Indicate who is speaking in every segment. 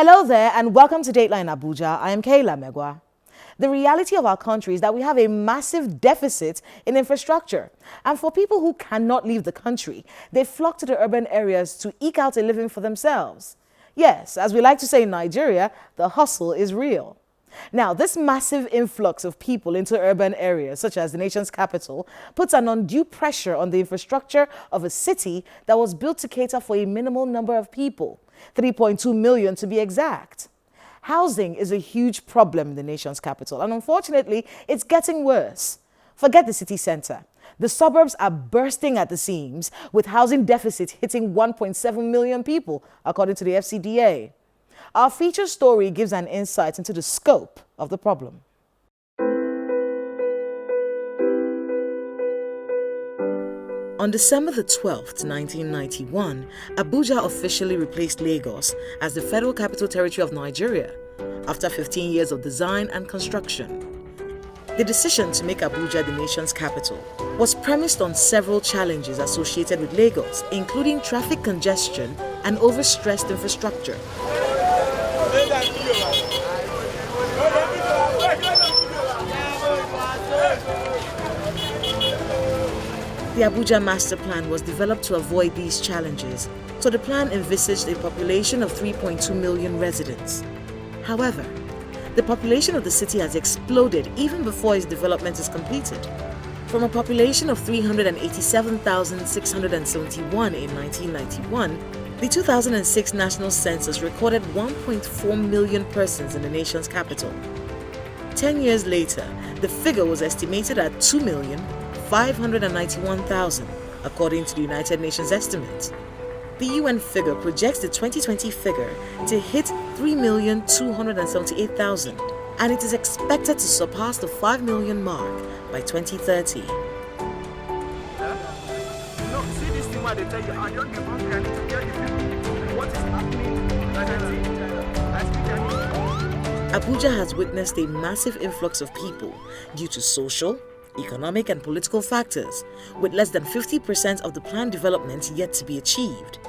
Speaker 1: Hello there and welcome to Dateline Abuja. I am Kayla Megwa. The reality of our country is that we have a massive deficit in infrastructure. And for people who cannot leave the country, they flock to the urban areas to eke out a living for themselves. Yes, as we like to say in Nigeria, the hustle is real. Now, this massive influx of people into urban areas, such as the nation's capital, puts an undue pressure on the infrastructure of a city that was built to cater for a minimal number of people, 3.2 million to be exact. Housing is a huge problem in the nation's capital, and unfortunately, it's getting worse. Forget the city center. The suburbs are bursting at the seams, with housing deficit hitting 1.7 million people, according to the FCDA. Our feature story gives an insight into the scope of the problem. On December the 12th, 1991, Abuja officially replaced Lagos as the Federal Capital Territory of Nigeria after 15 years of design and construction. The decision to make Abuja the nation's capital was premised on several challenges associated with Lagos, including traffic congestion and overstressed infrastructure. The Abuja Master Plan was developed to avoid these challenges, so the plan envisaged a population of 3.2 million residents. However, the population of the city has exploded even before its development is completed. From a population of 387,671 in 1991, the 2006 National Census recorded 1.4 million persons in the nation's capital. 10 years later, the figure was estimated at 2,591,000, according to the United Nations estimate. The UN figure projects the 2020 figure to hit 3,278,000, and it is expected to surpass the 5 million mark by 2030. Abuja has witnessed a massive influx of people due to social, economic and political factors, with less than 50% of the planned development yet to be achieved.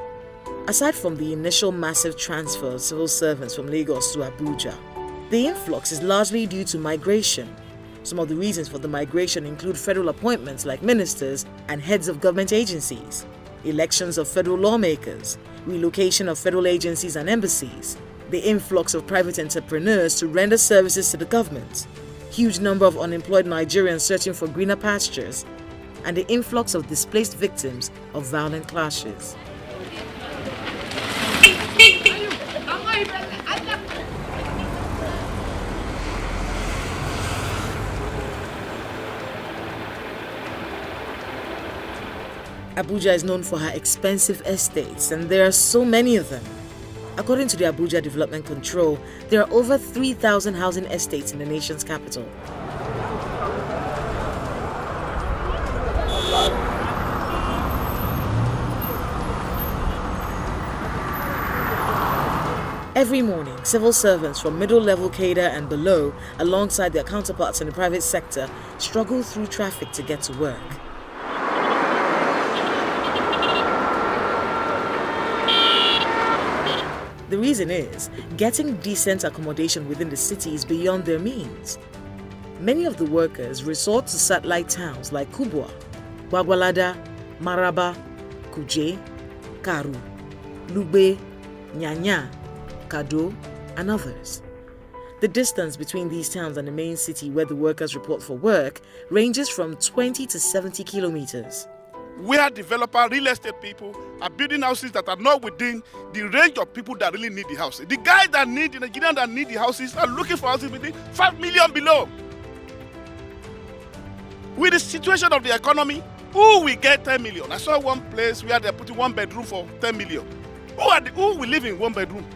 Speaker 1: Aside from the initial massive transfer of civil servants from Lagos to Abuja, the influx is largely due to migration. Some of the reasons for the migration include federal appointments like ministers and heads of government agencies, elections of federal lawmakers, relocation of federal agencies and embassies, the influx of private entrepreneurs to render services to the government, huge number of unemployed Nigerians searching for greener pastures, and the influx of displaced victims of violent clashes. Abuja is known for her expensive estates, and there are so many of them. According to the Abuja Development Control, there are over 3,000 housing estates in the nation's capital. Every morning, civil servants from middle-level cadre and below, alongside their counterparts in the private sector, struggle through traffic to get to work. The reason is, getting decent accommodation within the city is beyond their means. Many of the workers resort to satellite towns like Kubwa, Gwagwalada, Maraba, Kuje, Karu, Lugbe, Nyanya, Kado, and others. The distance between these towns and the main city where the workers report for work ranges from 20 to 70 kilometers.
Speaker 2: Where developer real estate people are building houses that are not within the range of people that really need the house. The guys that need, the Nigerians that need the houses are looking for houses within 5 million below. With the situation of the economy, who will get 10 million? I saw one place where they're putting one bedroom for 10 million. Who will live in one bedroom?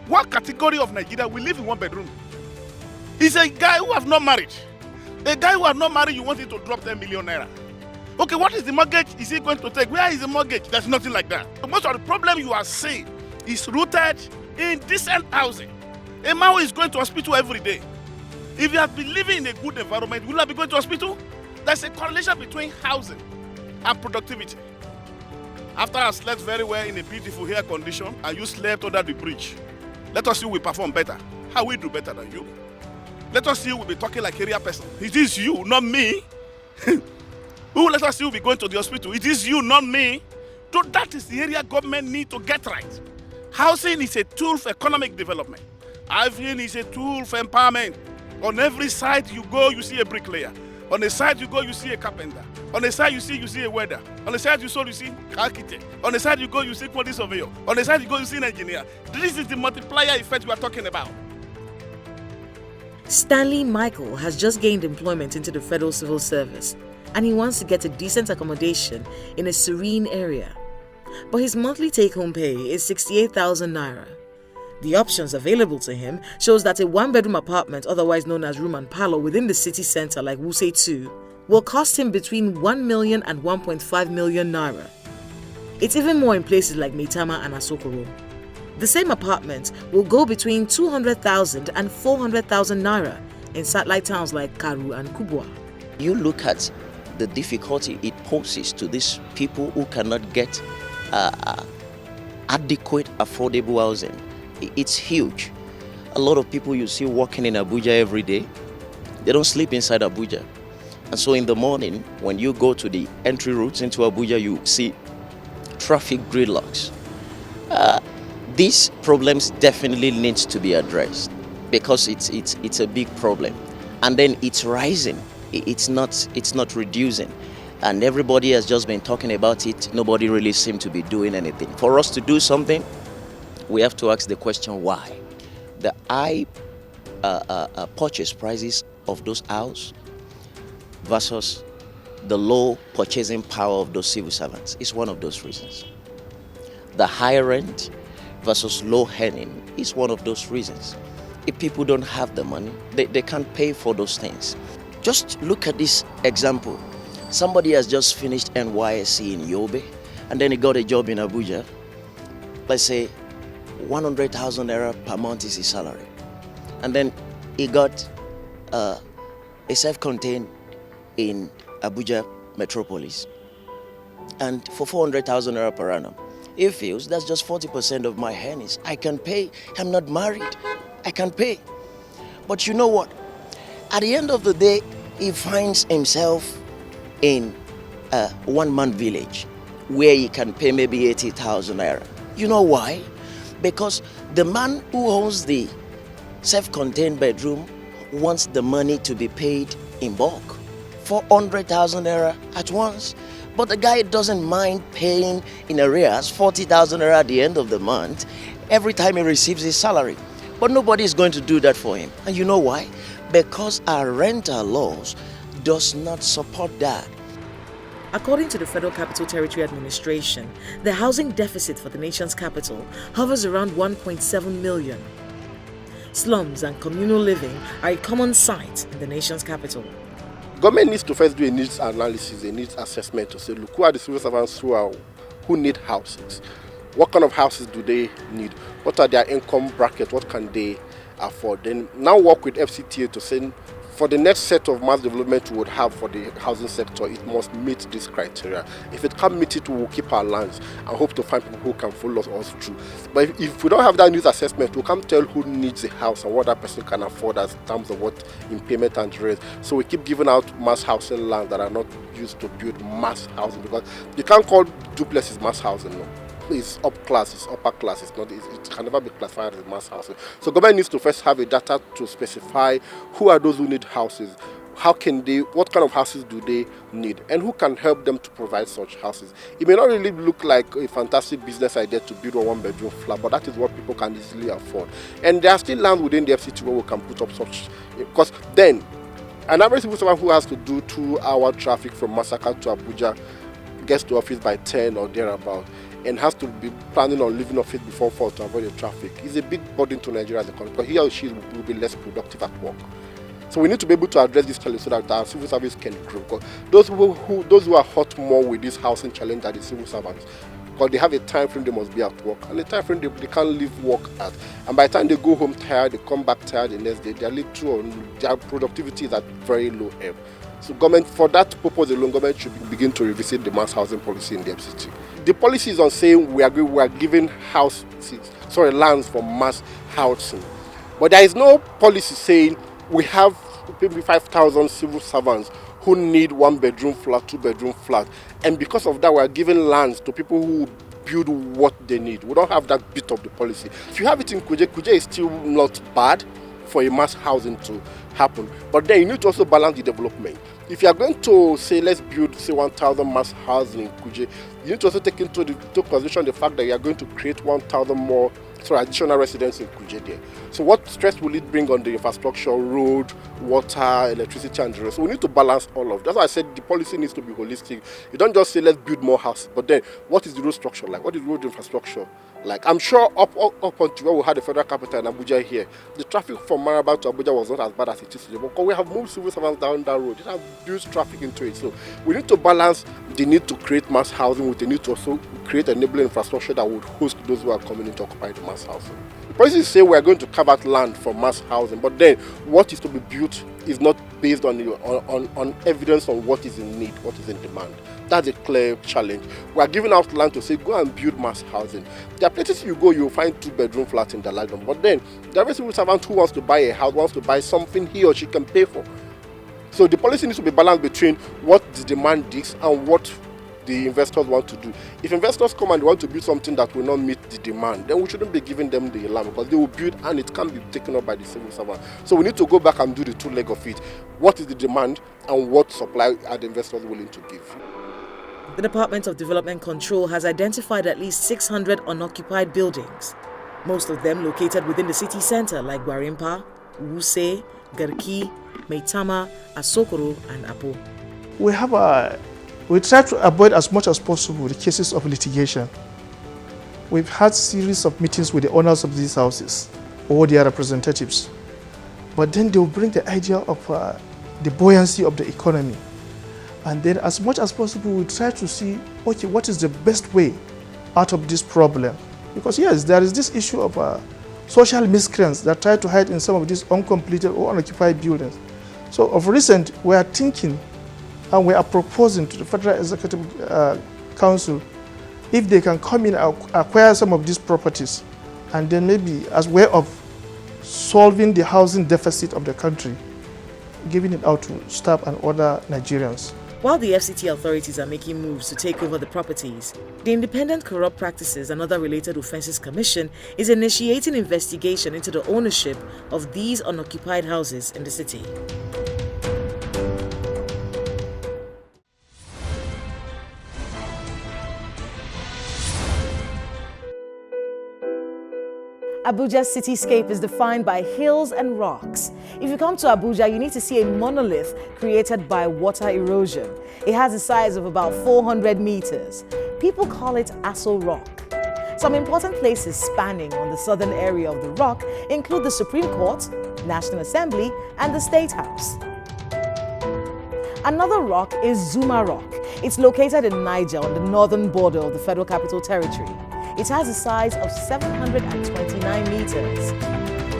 Speaker 2: What category of Nigeria will live in one bedroom? It's a guy who has not married. A guy who has not married, you want him to drop 10 million naira. Okay, what is the mortgage is he going to take? Where is the mortgage? There's nothing like that. Most of the problem you are seeing is rooted in decent housing. A man who is going to hospital every day. If you have been living in a good environment, will you not be going to hospital? There's a correlation between housing and productivity. After I slept very well in a beautiful air condition, and you slept under the bridge, Let us see who will perform better. How we do better than you. Let us see who will be talking like area person. It is you, not me. Who let us see who will be going to the hospital. It is you, not me. So that is the area government need to get right. Housing is a tool for economic development. Housing is a tool for empowerment. On every side you go, you see a bricklayer. On the side you go, you see a carpenter. On the side you see a welder. On the side you see architect. On the side you go, you see quality surveyor. On the side you go, you see an engineer. This is the multiplier effect we are talking about.
Speaker 1: Stanley Michael has just gained employment into the Federal Civil Service, and he wants to get a decent accommodation in a serene area. But his monthly take-home pay is 68,000 naira. The options available to him shows that a one-bedroom apartment, otherwise known as room and parlor within the city center like Wuse 2, will cost him between 1 million and 1.5 million naira. It's even more in places like Maitama and Asokoro. The same apartment will go between 200,000 and 400,000 naira in satellite towns like Karu and Kubwa.
Speaker 3: You look at the difficulty it poses to these people who cannot get adequate, affordable housing. It's huge. A lot of people you see walking in Abuja every day, they don't sleep inside Abuja. And so in the morning, when you go to the entry routes into Abuja, you see traffic gridlocks. These problems definitely needs to be addressed because it's a big problem. And then it's rising. It's not reducing. And everybody has just been talking about it. Nobody really seems to be doing anything. For us to do something, we have to ask the question why. The high purchase prices of those houses versus the low purchasing power of those civil servants is one of those reasons. The high rent versus low earning is one of those reasons. If people don't have the money, they can't pay for those things. Just look at this example. Somebody has just finished NYSC in Yobe, and then he got a job in Abuja. Let's say 100,000 naira per month is his salary. And then he got a self-contained in Abuja Metropolis. And for 400,000 naira per annum, he feels that's just 40% of my earnings. I can pay. I'm not married. I can pay. But you know what? At the end of the day, he finds himself in a one-man village where he can pay maybe 80,000 naira. You know why? Because the man who owns the self-contained bedroom wants the money to be paid in bulk, 400,000 naira at once. But the guy doesn't mind paying in arrears 40,000 naira at the end of the month every time he receives his salary. But nobody is going to do that for him. And you know why? Because our rental laws does not support that.
Speaker 1: According to the Federal Capital Territory Administration, the housing deficit for the nation's capital hovers around 1.7 million. Slums and communal living are a common sight in the nation's capital.
Speaker 4: Government needs to first do a needs analysis, a needs assessment to say, look, who are the civil servants who need houses? What kind of houses do they need? What are their income brackets? What can they afford? Then now work with FCTA to say, for the next set of mass development we would have for the housing sector, it must meet this criteria. If it can't meet it, we will keep our lands and hope to find people who can follow us through. But if we don't have that needs assessment, we can't tell who needs a house and what that person can afford as in terms of what in payment and rent. So we keep giving out mass housing land that are not used to build mass housing, because you can't call duplexes mass housing. No. It's up class, it's upper class, it's not, it can never be classified as mass housing. So government needs to first have a data to specify who are those who need houses, how can they, what kind of houses do they need, and who can help them to provide such houses. It may not really look like a fantastic business idea to build a one-bedroom flat, but that is what people can easily afford. And there are still land within the FCT where we can put up such, because then an average civil servant who has to do 2-hour traffic from Masaka to Abuja gets to office by 10 or thereabout, and has to be planning on leaving office before 4 to avoid the traffic. It's a big burden to Nigeria as a country, because he or she will be less productive at work. So we need to be able to address this challenge so that our civil service can grow. Because those who are hurt more with this housing challenge are the civil servants, because they have a time frame they must be at work, and the time frame they can't leave work at. And by the time they go home tired, they come back tired the next day, their productivity is at very low ebb. So government, for that purpose alone, government should begin to revisit the mass housing policy in the FCT. The policy is on saying we are giving lands for mass housing. But there is no policy saying we have maybe 5,000 civil servants who need 1-bedroom flat, 2-bedroom flat. And because of that, we are giving lands to people who build what they need. We don't have that bit of the policy. If you have it in Kuje is still not bad for a mass housing to happen. But then you need to also balance the development. If you are going to say, let's build, say, 1,000 mass housing in Kuje, you need to also take into consideration the fact that you are going to create 1,000 more additional residents in Kuje there. So what stress will it bring on the infrastructure, road, water, electricity, and the rest? So we need to balance all of that. That's why I said the policy needs to be holistic. You don't just say, let's build more houses, but then what is the road structure like? What is road infrastructure like? I'm sure up until where we had the federal capital in Abuja here, the traffic from Maraba to Abuja was not as bad as it is today, but because we have moved civil servants down that road, it has built traffic into it. So we need to balance the need to create mass housing with the need to also create enabling infrastructure that would host those who are coming in to occupy the mass housing. The policies say we are going to carve out land for mass housing, but then what is to be built is not based on evidence on what is in need, what is in demand. That's a clear challenge. We are giving out land to say, go and build mass housing. There are places you go, you'll find 2-bedroom flats in the land, but then there are civil servant who wants to buy a house, wants to buy something he or she can pay for. So the policy needs to be balanced between what the demand is and what the investors want to do. If investors come and want to build something that will not meet the demand, then we shouldn't be giving them the land, because they will build and it can't be taken up by the civil servant. So we need to go back and do the two leg of it. What is the demand and what supply are the investors willing to give?
Speaker 1: The Department of Development Control has identified at least 600 unoccupied buildings, most of them located within the city center like Gwarimpa, Wuse, Garki, Maitama, Asokoro, and Apo.
Speaker 5: We try to avoid as much as possible the cases of litigation. We've had series of meetings with the owners of these houses or their representatives, but then they'll bring the idea of the buoyancy of the economy. And then as much as possible, we try to see, okay, what is the best way out of this problem? Because yes, there is this issue of social miscreants that try to hide in some of these uncompleted or unoccupied buildings. So of recent, we are thinking and we are proposing to the Federal Executive Council if they can come in and acquire some of these properties, and then maybe as a way of solving the housing deficit of the country, giving it out to staff and other Nigerians.
Speaker 1: While the FCT authorities are making moves to take over the properties, the Independent Corrupt Practices and Other Related Offences Commission is initiating investigation into the ownership of these unoccupied houses in the city. Abuja's cityscape is defined by hills and rocks. If you come to Abuja, you need to see a monolith created by water erosion. It has a size of about 400 meters. People call it Aso Rock. Some important places spanning on the southern area of the rock include the Supreme Court, National Assembly, and the State House. Another rock is Zuma Rock. It's located in Niger on the northern border of the Federal Capital Territory. It has a size of 729 meters.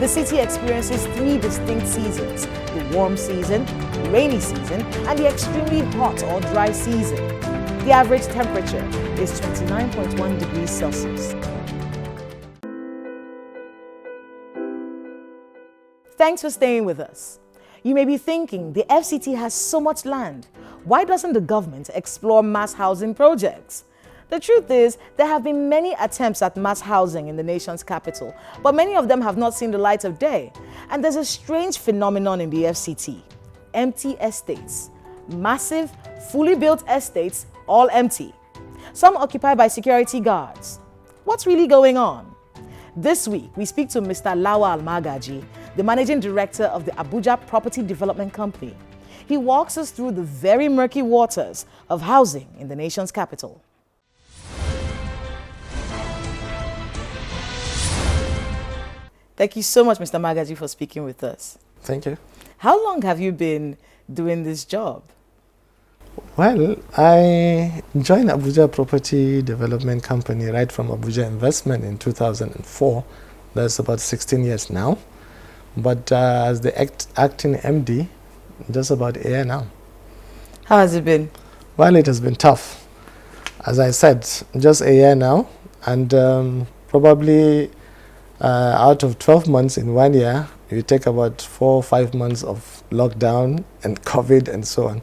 Speaker 1: The city experiences 3 distinct seasons: the warm season, the rainy season, and the extremely hot or dry season. The average temperature is 29.1 degrees Celsius. Thanks for staying with us. You may be thinking, the FCT has so much land. Why doesn't the government explore mass housing projects? The truth is, there have been many attempts at mass housing in the nation's capital, but many of them have not seen the light of day. And there's a strange phenomenon in the FCT: empty estates. Massive, fully built estates, all empty. Some occupied by security guards. What's really going on? This week, we speak to Mr. Lawa Almagaji, the Managing Director of the Abuja Property Development Company. He walks us through the very murky waters of housing in the nation's capital. Thank you so much, Mr. Magaji, for speaking with us.
Speaker 5: Thank you.
Speaker 1: How long have you been doing this job?
Speaker 5: Well, I joined Abuja Property Development Company right from Abuja Investment in 2004. That's about 16 years now. But as the acting MD, just about a year now.
Speaker 1: How has it been?
Speaker 5: Well, it has been tough. As I said, just a year now, and probably out of 12 months in 1 year, you take about 4 or 5 months of lockdown and COVID and so on.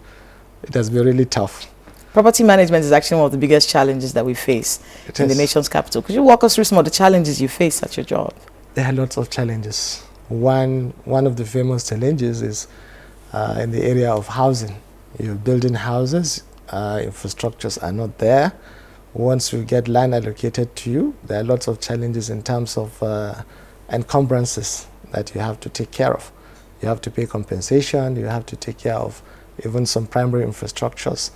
Speaker 5: It has been really tough.
Speaker 1: Property management is actually one of the biggest challenges that we face in the nation's capital. Could you walk us through some of the challenges you face at your job?
Speaker 5: There are lots of challenges. One of the famous challenges is in the area of housing. You're building houses, infrastructures are not there. Once you get land allocated to you, there are lots of challenges in terms of encumbrances that you have to take care of. You have to pay compensation, you have to take care of even some primary infrastructures.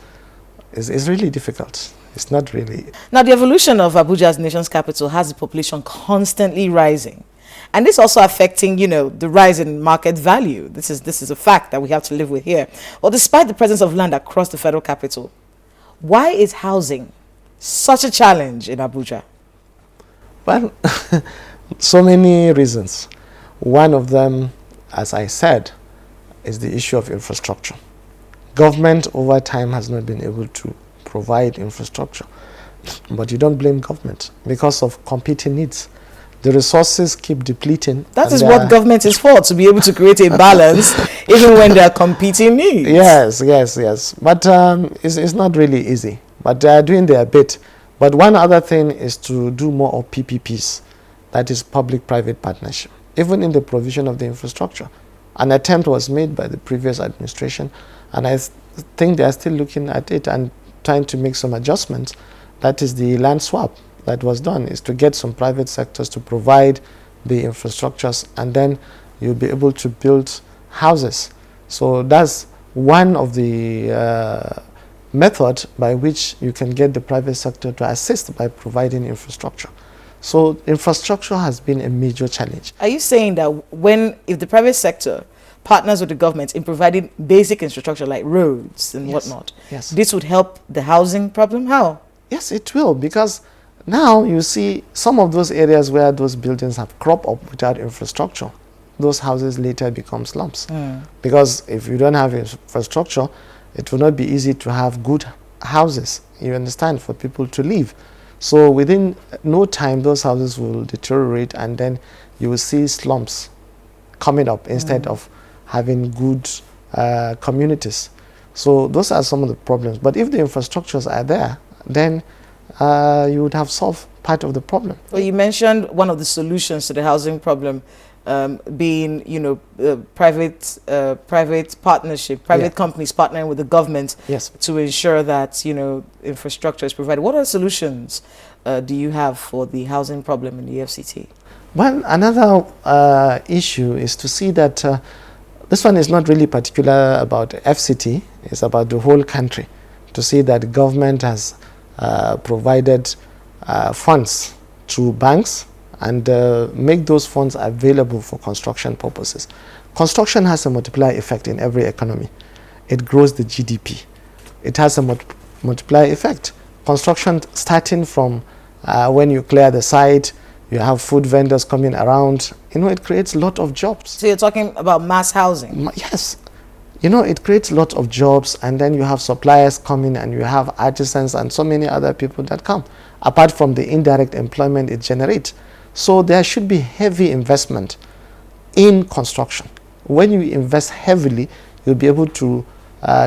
Speaker 5: It's really difficult. It's not really.
Speaker 1: Now, the evolution of Abuja as the nation's capital has the population constantly rising. And this also affecting, the rise in market value. This is a fact that we have to live with here. Well, despite the presence of land across the federal capital, why is housing such a challenge in Abuja?
Speaker 5: Well, so many reasons. One of them, as I said, is the issue of infrastructure. Government over time has not been able to provide infrastructure. But you don't blame government because of competing needs. The resources keep depleting.
Speaker 1: That is what government is for, to be able to create a balance even when there are competing needs.
Speaker 5: Yes. But it's not really easy. But they are doing their bit. But one other thing is to do more of PPPs, that is public-private partnership, even in the provision of the infrastructure. An attempt was made by the previous administration, and I think they are still looking at it and trying to make some adjustments. That is the land swap that was done, is to get some private sectors to provide the infrastructures, and then you'll be able to build houses. So that's one of the method by which you can get the private sector to assist by providing infrastructure. So infrastructure has been a major challenge.
Speaker 1: Are you saying that if the private sector partners with the government in providing basic infrastructure like roads and whatnot, this would help the housing problem? How?
Speaker 5: Yes, it will, because now you see some of those areas where those buildings have cropped up without infrastructure, those houses later become slums. Because if you don't have infrastructure, it will not be easy to have good houses, you understand, for people to live. So within no time, those houses will deteriorate, and then you will see slums coming up instead of having good communities. So those are some of the problems. But if the infrastructures are there, then you would have solved part of the problem.
Speaker 1: Well, you mentioned one of the solutions to the housing problem being, private partnership, private companies partnering with the government to ensure that, infrastructure is provided. What other solutions do you have for the housing problem in the FCT?
Speaker 5: Well, another issue is to see that this one is not really particular about FCT, it's about the whole country, to see that government has provided funds to banks and make those funds available for construction purposes. Construction has a multiplier effect in every economy. It grows the GDP. It has a multiplier effect. Construction starting from when you clear the site, you have food vendors coming around, it creates a lot of jobs.
Speaker 1: So you're talking about mass housing?
Speaker 5: Yes. It creates a lot of jobs, and then you have suppliers coming, and you have artisans and so many other people that come, apart from the indirect employment it generates. So there should be heavy investment in construction. When you invest heavily, you'll be able to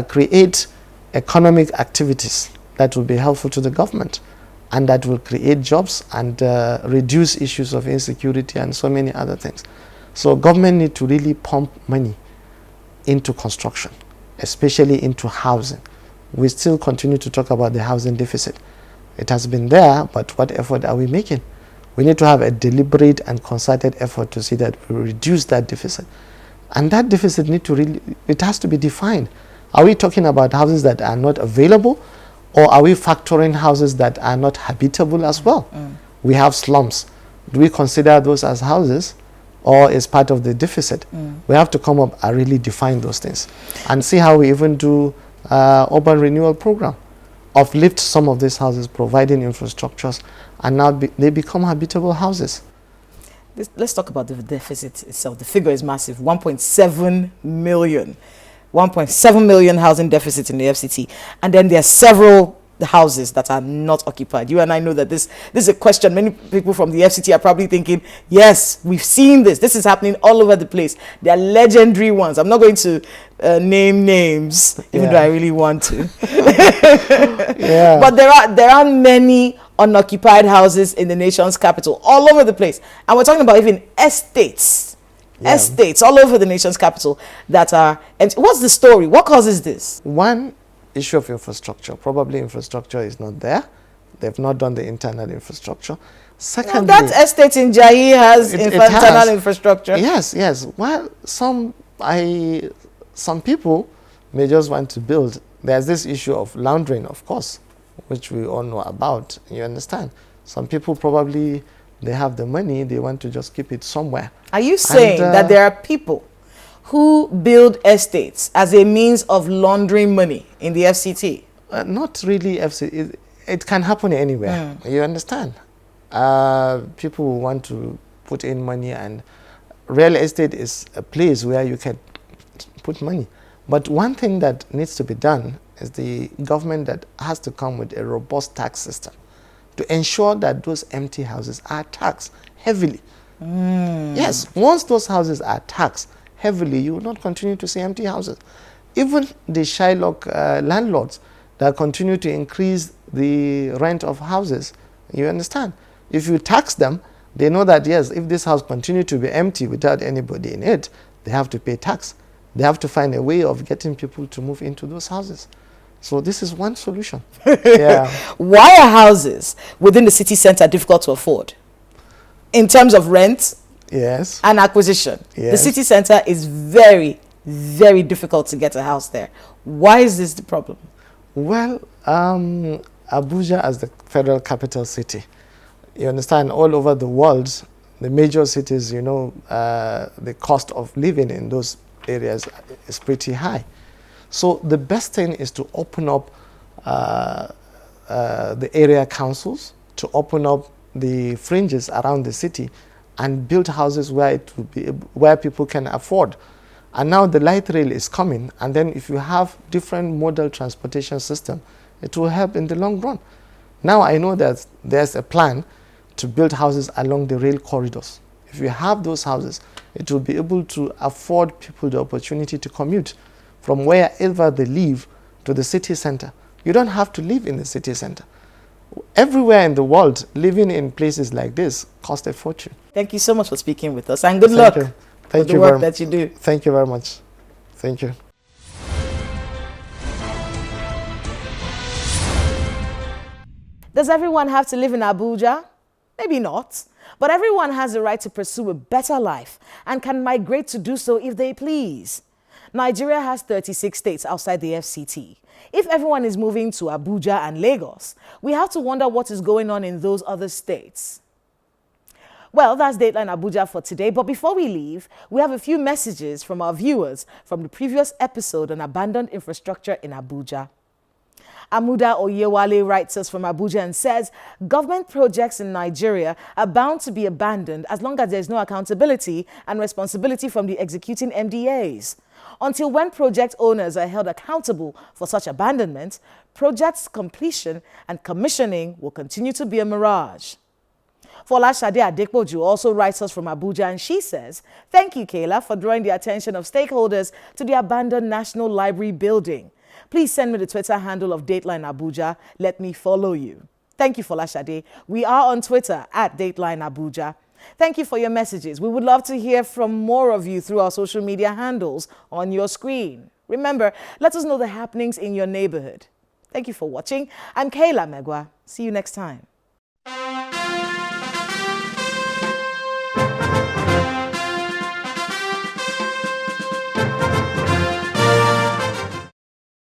Speaker 5: create economic activities that will be helpful to the government, and that will create jobs and reduce issues of insecurity and so many other things. So government need to really pump money into construction, especially into housing. We still continue to talk about the housing deficit. It has been there, but what effort are we making? We need to have a deliberate and concerted effort to see that we reduce that deficit. And that deficit it has to be defined. Are we talking about houses that are not available, or are we factoring houses that are not habitable as well? We have slums. Do we consider those as houses, or is part of the deficit? We have to come up and really define those things and see how we even do urban renewal program, uplift some of these houses, providing infrastructures, and now they become habitable houses.
Speaker 1: Let's talk about the deficit itself. The figure is massive, 1.7 million. 1.7 million housing deficit in the FCT, and then there are several houses that are not occupied. You and I know that this is a question many people from the FCT are probably thinking, yes, we've seen this. This is happening all over the place. They are legendary ones. I'm not going to name names, even though I really want to. But there are many unoccupied houses in the nation's capital, all over the place. And we're talking about even estates. Estates all over the nation's capital that are empty. What's the story? What causes this?
Speaker 6: One, issue of infrastructure. Probably infrastructure is not there. They've not done the internal infrastructure. Secondly,
Speaker 1: that estate in Jai has internal infrastructure.
Speaker 6: Yes. Well, some people may just want to build. There's this issue of laundering, of course, which we all know about. You understand? Some people probably, they have the money, they want to just keep it somewhere.
Speaker 1: Are you saying that there are people who build estates as a means of laundering money in the FCT?
Speaker 6: Not really FCT. It can happen anywhere. You understand? People want to put in money, and real estate is a place where you can put money. But one thing that needs to be done is the government that has to come with a robust tax system to ensure that those empty houses are taxed heavily. Yes, once those houses are taxed heavily, you will not continue to see empty houses. Even the Shylock landlords that continue to increase the rent of houses, you understand? If you tax them, they know that, yes, if this house continues to be empty without anybody in it, they have to pay tax. They have to find a way of getting people to move into those houses. So this is one solution.
Speaker 1: Why are houses within the city center difficult to afford? In terms of rent and acquisition. The city center is very, very difficult to get a house there. Why is this the problem?
Speaker 6: Well, Abuja as the federal capital city, you understand, all over the world, the major cities, you know, the cost of living in those areas is pretty high. So the best thing is to open up the area councils, to open up the fringes around the city and build houses where it will be, where people can afford. And now the light rail is coming, and then if you have different modal transportation system, it will help in the long run. Now I know that there's a plan to build houses along the rail corridors. If you have those houses, it will be able to afford people the opportunity to commute from wherever they live to the city center. You don't have to live in the city center. Everywhere in the world, living in places like this costs a fortune.
Speaker 1: Thank you so much for speaking with us, and good luck with the work that you do.
Speaker 6: Thank you very much. Thank you.
Speaker 1: Does everyone have to live in Abuja? Maybe not. But everyone has the right to pursue a better life and can migrate to do so if they please. Nigeria has 36 states outside the FCT. If everyone is moving to Abuja and Lagos, we have to wonder what is going on in those other states. Well, that's Dateline Abuja for today. But before we leave, we have a few messages from our viewers from the previous episode on abandoned infrastructure in Abuja. Amuda Oyewale writes us from Abuja and says, government projects in Nigeria are bound to be abandoned as long as there is no accountability and responsibility from the executing MDAs. Until when project owners are held accountable for such abandonment, projects completion and commissioning will continue to be a mirage. Folashade Adekpoju also writes us from Abuja, and she says, thank you, Kayla, for drawing the attention of stakeholders to the abandoned National Library building. Please send me the Twitter handle of Dateline Abuja. Let me follow you. Thank you, Folashade. We are on Twitter at Dateline Abuja. Thank you for your messages. We would love to hear from more of you through our social media handles on your screen. Remember, let us know the happenings in your neighborhood. Thank you for watching. I'm Kayla Megwa. See you next time.